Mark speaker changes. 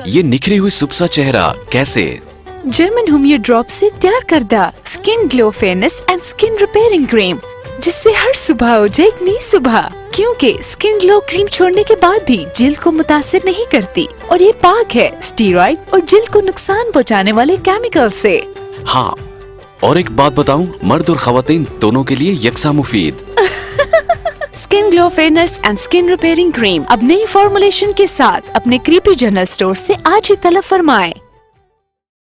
Speaker 1: ये निखरी हुई सुबह चेहरा कैसे?
Speaker 2: जर्मन होमियो ड्रॉप से तैयार करदा skin glow fairness and skin repairing cream, जिससे हर सुबह हो जाए एक नई सुबह। क्योंकि स्किन ग्लो क्रीम छोड़ने के बाद भी जिल्द को मुतासिर नहीं करती और ये पाक है स्टीरॉइड और जिल्द को नुकसान पहुँचाने वाले केमिकल से।
Speaker 1: हाँ, और एक बात बताऊं, मर्द और खवातीन दोनों के लिए यकसा मुफीद।
Speaker 2: Skin glow fairness and skin repairing cream अब नई फॉर्मुलेशन के साथ अपने क्रीपी जनरल स्टोर से आज ही तलब फरमाएं।